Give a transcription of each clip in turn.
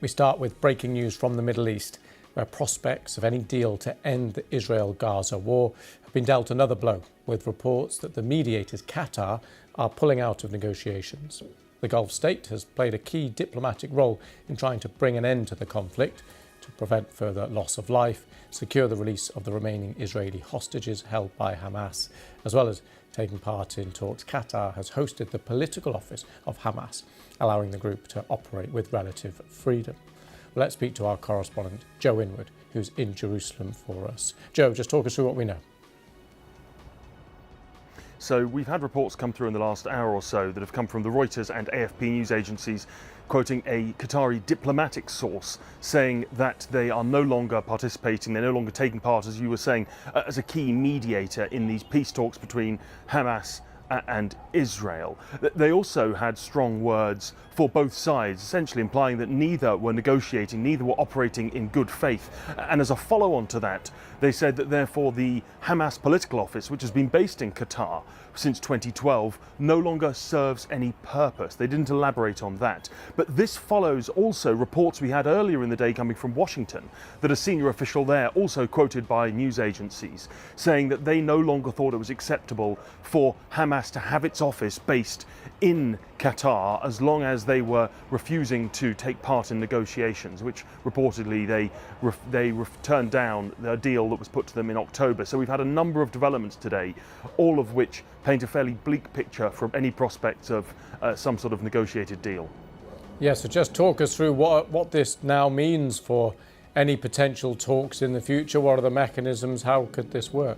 We start with breaking news from the Middle East, where prospects of any deal to end the Israel-Gaza war have been dealt another blow, with reports that the mediators, Qatar, are pulling out of negotiations. The Gulf state has played a key diplomatic role in trying to bring an end to the conflict, to prevent further loss of life, secure the release of the remaining Israeli hostages held by Hamas, as well as taking part in talks. Qatar has hosted the political office of Hamas, allowing the group to operate with relative freedom. Well, let's speak to our correspondent, Joe Inwood, who's in Jerusalem for us. Joe, just talk us through what we know. So we've had reports come through in the last hour or so that have come from the Reuters and AFP news agencies quoting a Qatari diplomatic source saying that they are no longer participating, they're no longer taking part, as you were saying, as a key mediator in these peace talks between Hamas and Israel. They also had strong words for both sides, essentially implying that neither were negotiating, neither were operating in good faith. And as a follow-on to that, they said that therefore the Hamas political office, which has been based in Qatar since 2012, no longer serves any purpose. They didn't elaborate on that. But this follows also reports we had earlier in the day coming from Washington that a senior official there, also quoted by news agencies, saying that they no longer thought it was acceptable for Hamas to have its office based in Qatar as long as they were refusing to take part in negotiations, which reportedly they turned down the deal that was put to them in October. So we've had a number of developments today, all of which paint a fairly bleak picture from any prospects of some sort of negotiated deal. Yeah, so just talk us through what this now means for any potential talks in the future. What are the mechanisms? How could this work?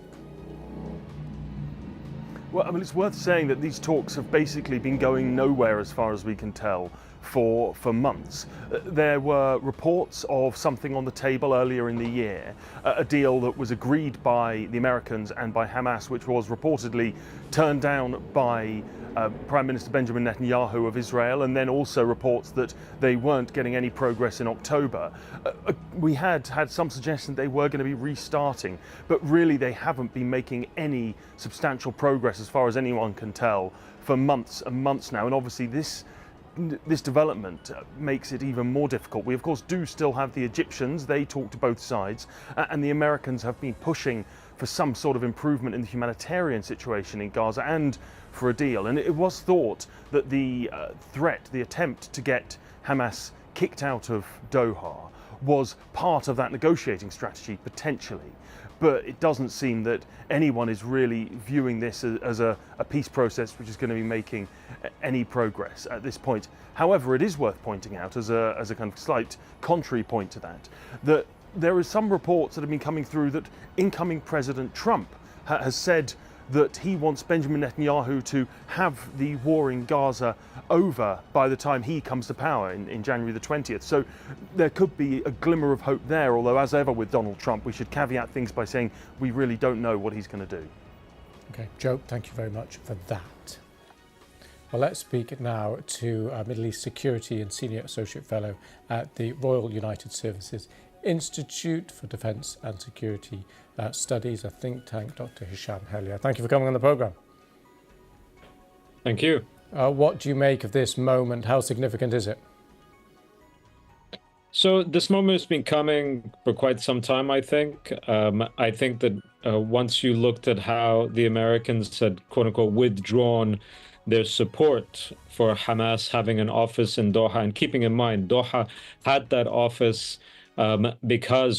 Well, I mean, it's worth saying that these talks have basically been going nowhere as far as we can tell for months. There were reports of something on the table earlier in the year, a deal that was agreed by the Americans and by Hamas, which was reportedly turned down by Prime Minister Benjamin Netanyahu of Israel, and then also reports that they weren't getting any progress in October. We had some suggestion they were going to be restarting, but really they haven't been making any substantial progress as far as anyone can tell for months and months now. And obviously this development makes it even more difficult. We of course do still have the Egyptians. They talk to both sides, and the Americans have been pushing for some sort of improvement in the humanitarian situation in Gaza and for a deal. And it was thought that the attempt to get Hamas kicked out of Doha was part of that negotiating strategy, potentially. But it doesn't seem that anyone is really viewing this as a peace process which is going to be making any progress at this point. However, it is worth pointing out as a kind of slight contrary point to that there are some reports that have been coming through that incoming President Trump has said that he wants Benjamin Netanyahu to have the war in Gaza over by the time he comes to power in January the 20th. So there could be a glimmer of hope there, although as ever with Donald Trump, we should caveat things by saying we really don't know what he's going to do. Okay, Joe, thank you very much for that. Well, let's speak now to Middle East Security and Senior Associate Fellow at the Royal United Services Institute for Defence and Security Studies, a think tank, Dr. Hisham Helia. Thank you for coming on the programme. Thank you. What do you make of this moment? How significant is it? So this moment has been coming for quite some time, I think. I think that once you looked at how the Americans had, quote unquote, withdrawn their support for Hamas having an office in Doha, and keeping in mind, Doha had that office because